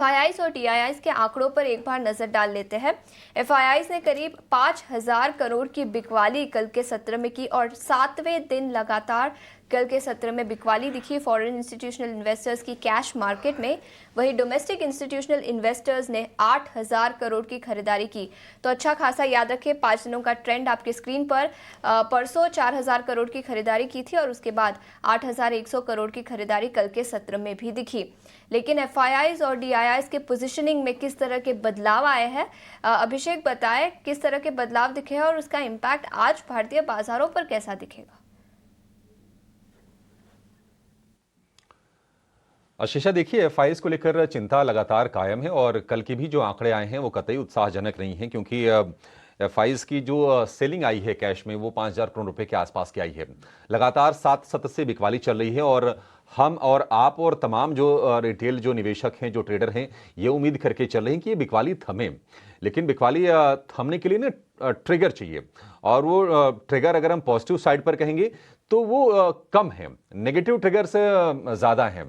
FIIs और डीआईआईस के आंकड़ों पर एक बार नजर डाल लेते हैं। एफआईआईस ने करीब 5,000 करोड़ की बिकवाली कल के सत्र में की और 7वें दिन लगातार कल के सत्र में बिकवाली दिखी फॉरेन इंस्टीट्यूशनल इन्वेस्टर्स की कैश मार्केट में। वहीं डोमेस्टिक इंस्टीट्यूशनल इन्वेस्टर्स ने 8,000 करोड़ की खरीदारी की। तो अच्छा खासा याद रखें 5 दिनों का ट्रेंड आपके स्क्रीन पर। परसों 4,000 करोड़ की खरीदारी की थी और उसके बाद 8,100 करोड़ की खरीदारी कल के सत्र में भी दिखी। लेकिन एफआईआईस और डीआईआईस के पोजीशनिंग में किस तरह के बदलाव आए हैं, अभिषेक बताएं किस तरह के बदलाव दिखे हैं और उसका इम्पैक्ट आज भारतीय बाजारों पर कैसा दिखेगा। आशीषा, देखिए एफआईआईस को लेकर चिंता लगातार कायम है और कल के भी जो आंकड़े आए हैं वो कतई उत्साहजनक नहीं हैं, क्योंकि एफआईआईस की जो सेलिंग आई है कैश में वो 5,000 करोड़ रुपए के आसपास की आई है। लगातार 7 सतत से बिकवाली चल रही है और हम और आप और तमाम जो रिटेल जो निवेशक हैं, जो ट्रेडर हैं, ये उम्मीद करके चल रहे हैं कि ये बिकवाली थमे। लेकिन बिकवाली थमने के लिए ना ट्रिगर चाहिए, और वो ट्रिगर अगर हम पॉजिटिव साइड पर कहेंगे तो वो कम है, नेगेटिव ट्रिगर से ज़्यादा है।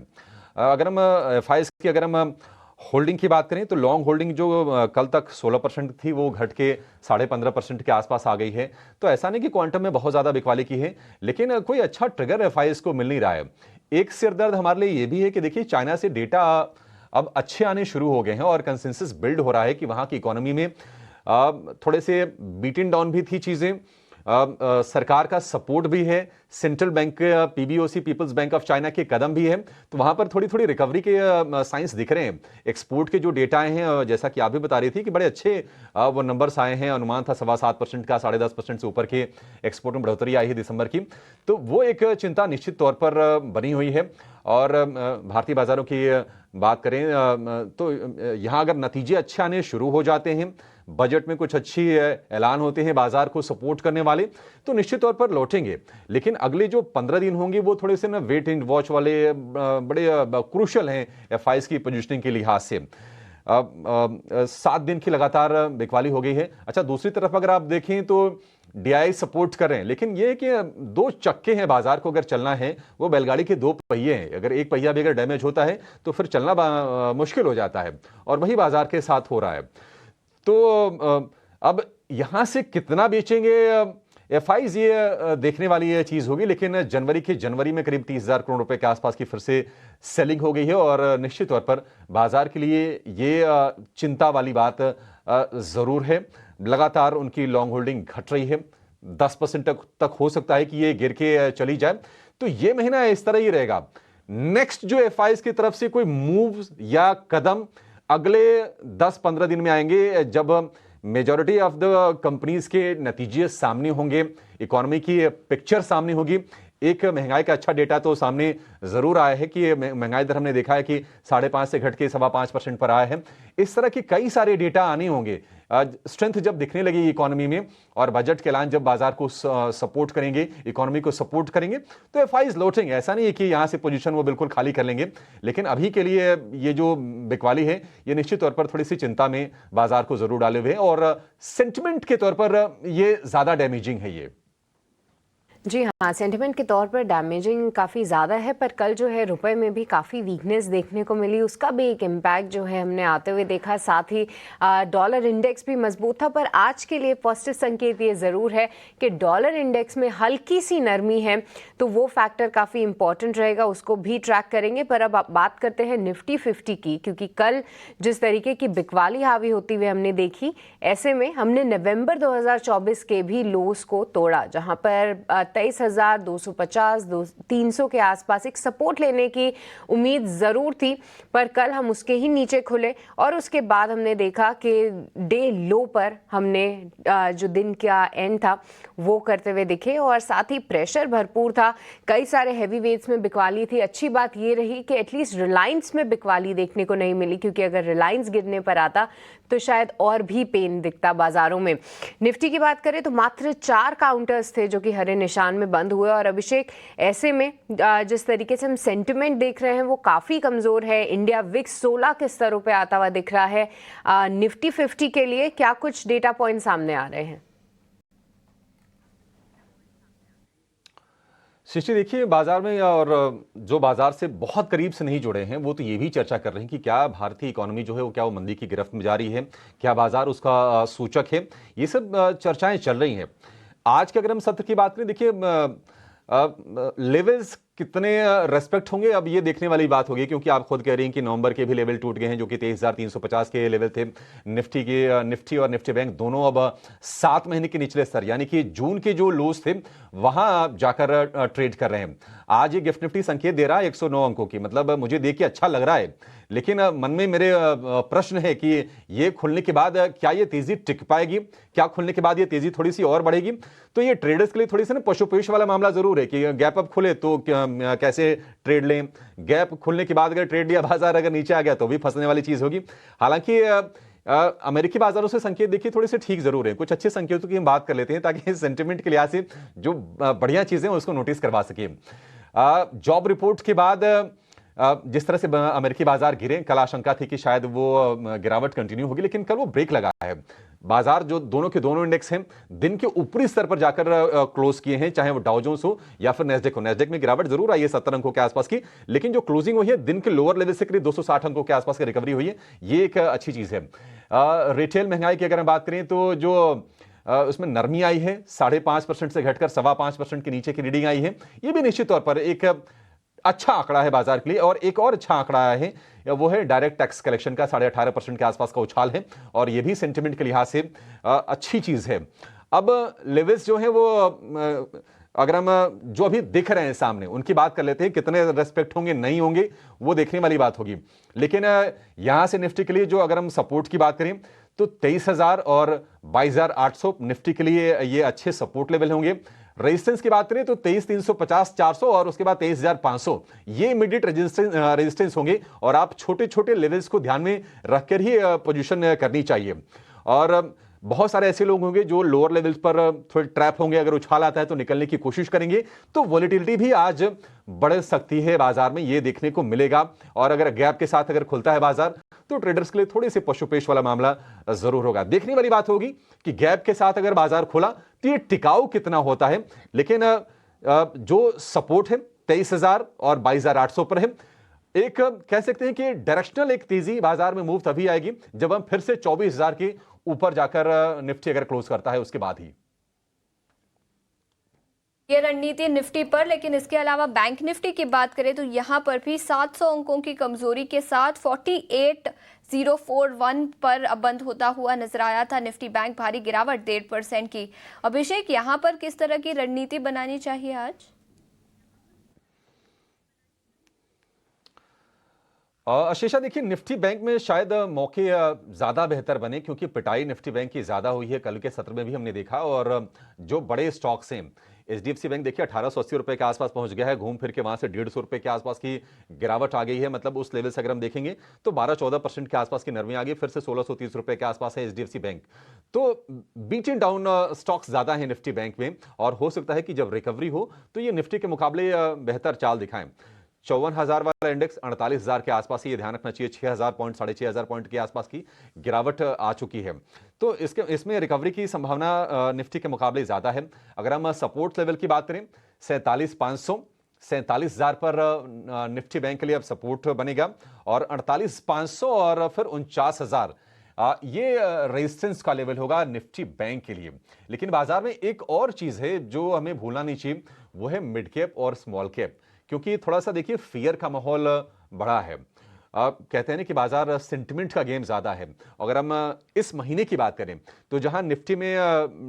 अगर हम एफआईआईस की अगर हम होल्डिंग की बात करें तो लॉन्ग होल्डिंग जो कल तक 16% थी वो घट के 15.5% के आसपास आ गई है। तो ऐसा नहीं कि क्वांटम में बहुत ज़्यादा बिकवाली की है, लेकिन कोई अच्छा ट्रिगर एफआईआईस को मिल नहीं रहा है। एक सिरदर्द हमारे लिए ये भी है कि देखिए चाइना से डेटा अब अच्छे आने शुरू हो गए हैं और कंसेंसस बिल्ड हो रहा है कि वहाँ की इकोनॉमी में थोड़े से बीटन डाउन भी थी चीज़ें। सरकार का सपोर्ट भी है, central bank PBOC people's bank of China के कदम भी है, तो वहां पर थोड़ी थोड़ी रिकवरी के साइंस दिख रहे हैं। एक्सपोर्ट के जो डेटा आए हैं, जैसा कि आप भी बता रही थी कि बड़े अच्छे वो नंबर्स आए हैं। अनुमान था 7.25% का, 10.5% से ऊपर के एक्सपोर्ट में बढ़ोतरी आई है दिसंबर की। तो वो एक चिंता निश्चित तौर पर बनी हुई है। और भारतीय बाजारों की बात करें तो यहाँ अगर नतीजे अच्छे आने शुरू हो जाते हैं, बजट में कुछ अच्छी ऐलान होते हैं बाजार को सपोर्ट करने वाले, तो निश्चित तौर पर लौटेंगे। लेकिन अगले जो 15 दिन होंगे वो थोड़े से ना वेट एंड वॉच वाले बड़े क्रूशल हैं एफआईआईस की पोजीशनिंग के लिहाज से। 7 दिन की लगातार बिकवाली हो गई है। अच्छा, दूसरी तरफ अगर आप देखें तो डीआई सपोर्ट कर रहे हैं, लेकिन ये कि 2 चक्के हैं बाजार को अगर चलना है, वो बैलगाड़ी के 2 पहिए हैं। अगर एक पहिया भी अगर डैमेज होता है तो फिर चलना मुश्किल हो जाता है, और वही बाजार के साथ हो रहा है। तो अब यहां से कितना बेचेंगे एफआईआईस, ये देखने वाली ये चीज होगी। लेकिन जनवरी में करीब 30,000 करोड़ रुपए के आसपास की फिर से सेलिंग हो गई है, और निश्चित तौर पर बाजार के लिए ये चिंता वाली बात जरूर है। लगातार उनकी लॉन्ग होल्डिंग घट रही है, 10% तक हो सकता है कि ये गिर के चली जाए। तो ये महीना इस तरह ही रहेगा। नेक्स्ट जो एफआईआईस की तरफ से कोई मूव या कदम अगले 10-15 दिन में आएंगे, जब मेजॉरिटी ऑफ द कंपनीज के नतीजे सामने होंगे, इकोनॉमी की पिक्चर सामने होगी। एक महंगाई का अच्छा डेटा तो सामने जरूर आया है कि महंगाई दर हमने देखा है कि 5.5 से घट के 5.25% पर आया है। इस तरह के कई सारे डेटा आने होंगे। स्ट्रेंथ जब दिखने लगेगी इकोनॉमी में, और बजट के ऐलान जब बाजार को सपोर्ट करेंगे, इकोनॉमी को सपोर्ट करेंगे, तो एफआईआईस लौटेंगे। ऐसा नहीं है कि यहां से पोजीशन वो बिल्कुल खाली कर लेंगे, लेकिन अभी के लिए ये जो बिकवाली है ये निश्चित तौर पर थोड़ी सी चिंता में बाजार को जरूर डाले हुए हैं, और सेंटिमेंट के तौर पर ये ज्यादा डैमेजिंग है ये। जी हाँ, सेंटिमेंट के तौर पर डैमेजिंग काफ़ी ज़्यादा है, पर कल जो है रुपए में भी काफ़ी वीकनेस देखने को मिली, उसका भी एक इम्पैक्ट जो है हमने आते हुए देखा। साथ ही डॉलर इंडेक्स भी मजबूत था, पर आज के लिए पॉजिटिव संकेत ये ज़रूर है कि डॉलर इंडेक्स में हल्की सी नरमी है, तो वो फैक्टर काफ़ी इंपॉर्टेंट रहेगा, उसको भी ट्रैक करेंगे। पर अब आप बात करते हैं निफ्टी 50 की, क्योंकि कल जिस तरीके की बिकवाली हावी होती हुई हमने देखी, ऐसे में हमने नवंबर 2024 के भी लोस को तोड़ा, जहाँ पर 23,250 300 के आसपास एक सपोर्ट लेने की उम्मीद ज़रूर थी, पर कल हम उसके ही नीचे खुले। और उसके बाद हमने देखा कि डे लो पर हमने जो दिन का एंड था वो करते हुए दिखे, और साथ ही प्रेशर भरपूर था। कई सारे हैवी वेट्स में बिकवाली थी। अच्छी बात ये रही कि एटलीस्ट रिलायंस में बिकवाली देखने को नहीं मिली, क्योंकि अगर रिलायंस गिरने पर आता तो शायद और भी पेन दिखता बाजारों में। निफ्टी की बात करें तो मात्र 4 काउंटर्स थे जो कि हरे निशान में बंद हुए। और अभिषेक, ऐसे में जिस तरीके से हम सेंटिमेंट देख रहे हैं वो काफ़ी कमज़ोर है। इंडिया विक्स 16 के स्तरों पे आता हुआ दिख रहा है। निफ्टी 50 के लिए क्या कुछ डेटा पॉइंट सामने आ रहे हैं? सृष्टि देखिए बाजार में और जो बाजार से बहुत करीब से नहीं जुड़े हैं वो तो ये भी चर्चा कर रहे हैं कि क्या भारतीय इकोनॉमी जो है वो क्या वो मंदी की गिरफ्त में जा रही है, क्या बाजार उसका सूचक है। ये सब चर्चाएं चल रही हैं। आज के अगर हम सत्र की बात करें, देखिए लेवल्स कितने रेस्पेक्ट होंगे अब ये देखने वाली बात होगी, क्योंकि आप खुद कह रही हैं कि नवंबर के भी लेवल टूट गए हैं जो कि 23,350 के लेवल थे। निफ्टी और निफ्टी बैंक दोनों अब 7 महीने के निचले स्तर यानी कि जून के जो लोज थे वहां जाकर ट्रेड कर रहे हैं। आज ये गिफ्ट निफ्टी संकेत दे रहा है 109 अंकों की, मतलब मुझे देख के अच्छा लग रहा है, लेकिन मन में मेरे प्रश्न है कि ये खुलने के बाद क्या ये तेजी टिक पाएगी, क्या खुलने के बाद ये तेजी थोड़ी सी और बढ़ेगी। तो ये ट्रेडर्स के लिए थोड़ी सी ना पशुपेश वाला मामला जरूर है कि गैप अप खुले तो कैसे ट्रेड लें, गैप खुलने के बाद अगर ट्रेड लिया बाजार अगर नीचे आ गया तो भी फंसने वाली चीज होगी। हालांकि अमेरिकी बाजारों से संकेत देखिए थोड़े से ठीक जरूर है। कुछ अच्छे संकेतों की हम बात कर लेते हैं ताकि सेंटिमेंट के लिहाज से जो बढ़िया चीजें उसको नोटिस करवा सके। जॉब रिपोर्ट के बाद जिस तरह से अमेरिकी बाजार गिरे, कल आशंका थी कि शायद वो गिरावट कंटिन्यू होगी, लेकिन कल वो ब्रेक लगा है। बाजार जो दोनों के दोनों इंडेक्स हैं दिन के ऊपरी स्तर पर जाकर क्लोज किए हैं, चाहे वो डाउ जोन्स हो या फिर नेस्डेक हो। नेस्डेक में गिरावट जरूर आई है 70 अंकों के आसपास की, लेकिन जो क्लोजिंग हुई है दिन के लोअर लेवल से करीब 260 अंकों के आसपास की रिकवरी हुई है, ये एक अच्छी चीज है। रिटेल महंगाई की अगर हम बात करें तो जो उसमें नरमी आई है, 5.5% से घटकर 5.25% के नीचे की रीडिंग आई है। ये भी निश्चित तौर पर एक अच्छा आंकड़ा है बाजार के लिए। और एक और अच्छा आंकड़ा आया है वो है डायरेक्ट टैक्स कलेक्शन का, 18.5% के आसपास का उछाल है, और ये भी सेंटिमेंट के लिहाज से अच्छी चीज है। अब लेवल्स जो है वो अगर हम जो अभी दिख रहे हैं सामने उनकी बात कर लेते हैं, कितने रेस्पेक्ट होंगे नहीं होंगे वो देखने वाली बात होगी। लेकिन यहां से निफ्टी के लिए जो अगर हम सपोर्ट की बात करें तो 23,000 और 22,800 निफ्टी के लिए ये अच्छे सपोर्ट लेवल होंगे। रेजिस्टेंस की बात करें तो 23,350, 400 और उसके बाद 23,500 ये इमीडिएट रेजिस्टेंस होंगे, और आप छोटे छोटे लेवल्स को ध्यान में रखकर ही पोजीशन करनी चाहिए। और बहुत सारे ऐसे लोग होंगे जो लोअर लेवल्स पर थोड़े ट्रैप होंगे, अगर उछाल आता है तो निकलने की कोशिश करेंगे। तो वॉलेटिलिटी भी आज बढ़ सकती है बाजार में, ये देखने को मिलेगा। और अगर गैप के साथ अगर खुलता है बाजार तो ट्रेडर्स के लिए थोड़े से पशुपेश वाला मामला जरूर होगा। देखने वाली बात होगी कि गैप के साथ अगर बाजार खुला तो ये टिकाऊ कितना होता है। लेकिन जो सपोर्ट है 23,000 और 22,800 पर है। एक कह सकते हैं कि डायरेक्शनल एक तेजी बाजार में मूव तभी आएगी जब हम फिर से 24,000 के ऊपर जाकर निफ्टी अगर क्लोज करता है उसके बाद ही। ये रणनीति निफ्टी पर, लेकिन इसके अलावा बैंक निफ्टी की बात करें तो यहां पर भी 700 अंकों की कमजोरी के साथ 48,041 पर बंद होता हुआ नजर आया था निफ्टी बैंक। भारी गिरावट 1.5% की। अभिषेक, यहां पर किस तरह की रणनीति बनानी चाहिए आज? अशीषा देखिए निफ्टी बैंक में शायद मौके ज्यादा बेहतर बने, क्योंकि पिटाई निफ्टी बैंक की ज्यादा हुई है। कल के सत्र में भी हमने देखा, और जो बड़े स्टॉक्स हैं एचडीएफसी बैंक देखिए 1880 रुपए के आसपास पहुंच गया है, घूम फिर के वहां से 150 रुपए के आसपास की गिरावट आ गई है। मतलब उस लेवल से अगर हम देखेंगे तो 12-14% के आसपास की नरमी आ गई, फिर से 1630 रुपए के आसपास है एचडीएफसी बैंक। तो बीटिंग डाउन स्टॉक्स ज्यादा है निफ्टी बैंक में, और हो सकता है कि जब रिकवरी हो तो ये निफ्टी के मुकाबले बेहतर चाल दिखाएं। 54,000 वाला इंडेक्स 48,000 के आसपास ही, ये ध्यान रखना चाहिए। 6,000 पॉइंट 6,500 पॉइंट के आसपास की गिरावट आ चुकी है। तो इसमें रिकवरी की संभावना निफ्टी के मुकाबले ज्यादा है। अगर हम सपोर्ट लेवल की बात करें 47,500, 47,000 पर निफ्टी बैंक के लिए अब सपोर्ट बनेगा, और 48,500 और फिर 49,000 ये रेजिस्टेंस का लेवल होगा निफ्टी बैंक के लिए। लेकिन बाजार में एक और चीज है जो हमें भूलना नहीं चाहिए, वो है मिड कैप और स्मॉल कैप, क्योंकि थोड़ा सा देखिए फियर का माहौल बड़ा है। कहते हैं ना कि बाजार सेंटिमेंट का गेम ज्यादा है। अगर हम इस महीने की बात करें तो जहां निफ्टी में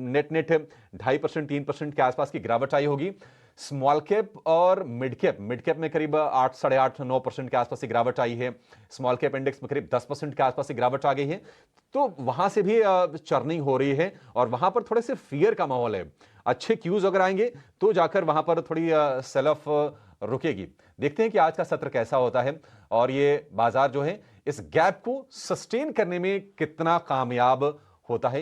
नेट 2.5% 3% के आसपास की गिरावट आई होगी, स्मॉल कैप और मिड कैप में करीब 8, 8.5, 9% के आसपास की गिरावट आई है। स्मॉल कैप इंडेक्स में करीब 10% के आसपास की गिरावट आ गई है। तो वहां से भी चर्निंग हो रही है, और वहां पर थोड़े से फियर का माहौल है। अच्छे क्यूज अगर आएंगे तो जाकर वहां पर थोड़ी सेल ऑफ रुकेगी। देखते हैं कि आज का सत्र कैसा होता है, और ये बाजार जो है इस गैप को सस्टेन करने में कितना कामयाब होता है,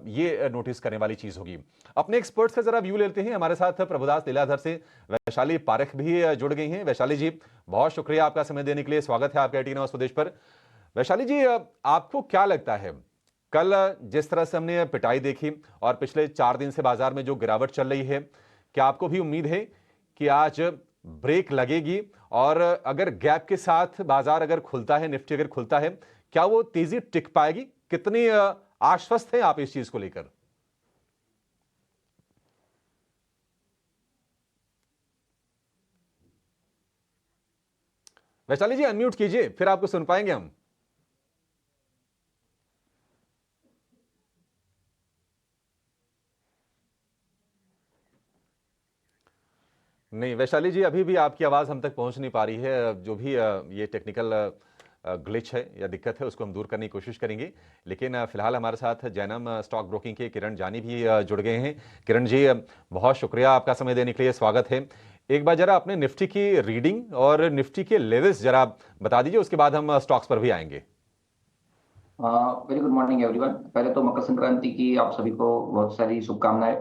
ये नोटिस करने वाली चीज होगी। अपने एक्सपर्ट्स का जरा व्यू लेते हैं। हमारे साथ प्रभुदास लीलाधर से वैशाली पारेख भी जुड़ गई हैं। वैशाली जी, बहुत शुक्रिया आपका समय देने के लिए। स्वागत है आपका 18 स्वदेश पर। वैशाली जी, आपको क्या लगता है, कल जिस तरह से हमने पिटाई देखी और पिछले 4 दिन से बाजार में जो गिरावट चल रही है, क्या आपको भी उम्मीद है कि आज ब्रेक लगेगी और अगर गैप के साथ बाजार अगर खुलता है, निफ्टी अगर खुलता है, क्या वो तेजी टिक पाएगी? कितनी आश्वस्त हैं आप इस चीज को लेकर? वैशाली जी अनम्यूट कीजिए, फिर आपको सुन पाएंगे हम। नहीं वैशाली जी, अभी भी आपकी आवाज़ हम तक पहुंच नहीं पा रही है। जो भी ये टेक्निकल ग्लिच है या दिक्कत है उसको हम दूर करने की कोशिश करेंगे। लेकिन फिलहाल हमारे साथ जैनम स्टॉक ब्रोकिंग के किरण जानी भी जुड़ गए हैं। किरण जी बहुत शुक्रिया आपका समय देने के लिए, स्वागत है। एक बार जरा अपने निफ्टी की रीडिंग और निफ्टी के लेवल्स जरा बता दीजिए, उसके बाद हम स्टॉक्स पर भी आएंगे। Very good morning everyone. पहले तो मकर संक्रांति की आप सभी को बहुत सारी शुभकामनाएं।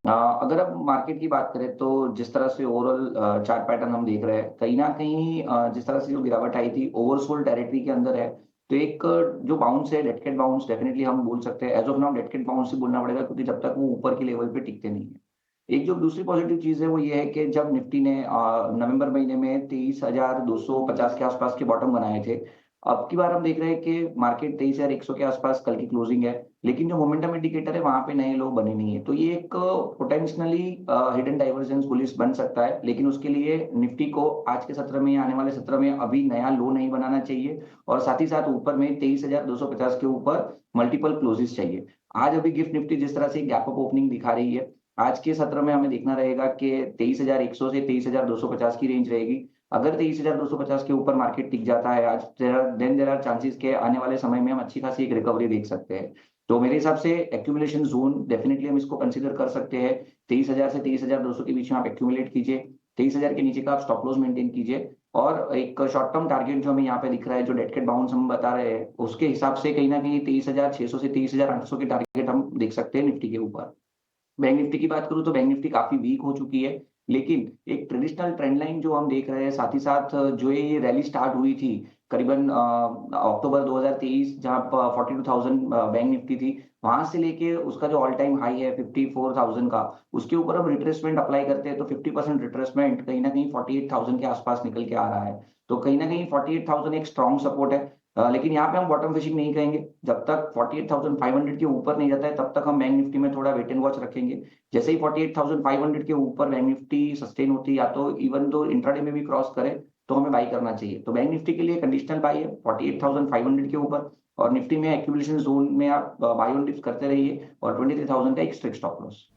अगर अब मार्केट की बात करें तो जिस तरह से ओवरऑल चार्ट पैटर्न हम देख रहे हैं, कहीं ना कहीं जिस तरह से जो गिरावट आई थी ओवरसोल्ड टेरिटरी के अंदर है। तो एक जो बाउंस है, डेड कैट बाउंस, डेफिनेटली हम बोल सकते हैं। As of now dead cat bounce ही बोलना पड़ेगा, क्योंकि जब तक वो ऊपर के लेवल पे टिकते नहीं है। एक जो दूसरी पॉजिटिव चीज है वो ये है कि जब निफ्टी ने नवंबर महीने में 23,250 के आसपास के बॉटम बनाए थे, अब की बार हम देख रहे हैं कि मार्केट 23,100 के आसपास कल की क्लोजिंग है, लेकिन जो मोमेंटम इंडिकेटर है वहां पे नए लो बने नहीं है। तो ये एक पोटेंशियली हिडन डाइवर्जेंस बुलिश बन सकता है, लेकिन उसके लिए निफ्टी को आज के सत्र में, आने वाले सत्र में अभी नया लो नहीं बनाना चाहिए, और साथ ही साथ ऊपर में 23,250 के ऊपर मल्टीपल क्लोजेस चाहिए। आज अभी गिफ्ट निफ्टी जिस तरह से गैप अप ओपनिंग दिखा रही है, आज के सत्र में हमें देखना रहेगा कि 23,100 से 23,250 की रेंज रहेगी। अगर 23,250 के ऊपर मार्केट टिक जाता है आज, देन देयर आर चांसेस के आने वाले समय में हम अच्छी खासी एक रिकवरी देख सकते हैं। तो मेरे हिसाब से एक्यूमुलेशन जोन डेफिनेटली हम इसको कंसीडर कर सकते हैं। 23,000 से 23,200 के बीच में आप एक्यूमुलेट कीजिए, 23,000 के नीचे का आप स्टॉप लॉस मेंटेन कीजिए, और एक शॉर्ट टर्म टारगेट जो हमें यहाँ पे दिख रहा है, जो डेड कैट बाउंस हम बता रहे हैं, उसके हिसाब से कहीं ना कहीं 23,600 से 23,800 के टारगेट हम देख सकते हैं निफ्टी के ऊपर। बैंक निफ्टी की बात करूं तो बैंक निफ्टी काफी वीक हो चुकी है, लेकिन एक ट्रेडिशनल ट्रेंड लाइन जो हम देख रहे हैं, साथ ही साथ जो ये रैली स्टार्ट हुई थी करीबन अक्टूबर 2023, जहां 42,000 बैंक निफ्टी थी, वहां से लेके उसका जो ऑल टाइम हाई है 54,000 का, उसके ऊपर हम रिट्रेसमेंट अप्लाई करते हैं तो 50% रिट्रेसमेंट कहीं ना कहीं 48,000 के आसपास निकल के आ रहा है। तो कहीं ना कहीं 48,000 एक स्ट्रॉन्ग सपोर्ट है। लेकिन यहाँ पे हम बॉटम फिशिंग नहीं कहेंगे। जब तक 48,500 के ऊपर नहीं जाता है, तब तक हम बैंक निफ्टी में थोड़ा वेट एंड वॉच रखेंगे। जैसे ही 48,500 के ऊपर बैंक निफ्टी सस्टेन होती है, या तो इवन तो इंट्राडे में भी क्रॉस करे, तो हमें बाई करना चाहिए। तो बैंक निफ्टी के लिए कंडीशनल बाई है 48,500 के ऊपर, और निफ्टी में एक्यूमुलेशन जोन में आप बाई ऑन डिप्स करते रहिए, और 23,000 का एक स्ट्रिक्ट स्टॉप लॉस।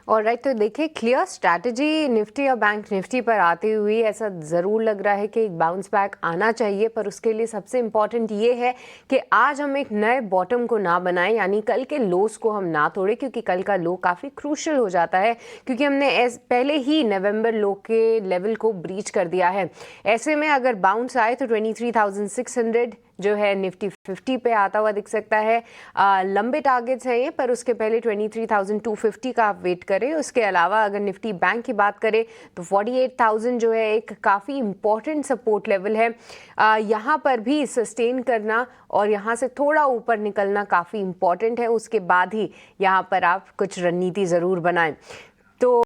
और राइट, तो देखिए क्लियर स्ट्रैटेजी निफ्टी और बैंक निफ्टी पर आती हुई ऐसा ज़रूर लग रहा है कि एक बाउंस बैक आना चाहिए, पर उसके लिए सबसे इम्पॉर्टेंट ये है कि आज हम एक नए बॉटम को ना बनाएं, यानी कल के लोस को हम ना तोड़ें, क्योंकि कल का लो काफ़ी क्रूशल हो जाता है, क्योंकि हमने पहले ही नवंबर लो के लेवल को ब्रीच कर दिया है। ऐसे में अगर बाउंस आए तो 23,600 जो है निफ्टी 50 पे आता हुआ दिख सकता है। लंबे टारगेट्स हैं ये, पर उसके पहले 23,250 का आप वेट करें। उसके अलावा अगर निफ्टी बैंक की बात करें तो 48,000 जो है एक काफ़ी इंपॉर्टेंट सपोर्ट लेवल है। यहाँ पर भी सस्टेन करना और यहाँ से थोड़ा ऊपर निकलना काफ़ी इंपॉर्टेंट है। उसके बाद ही यहाँ पर आप कुछ रणनीति ज़रूर बनाएं। तो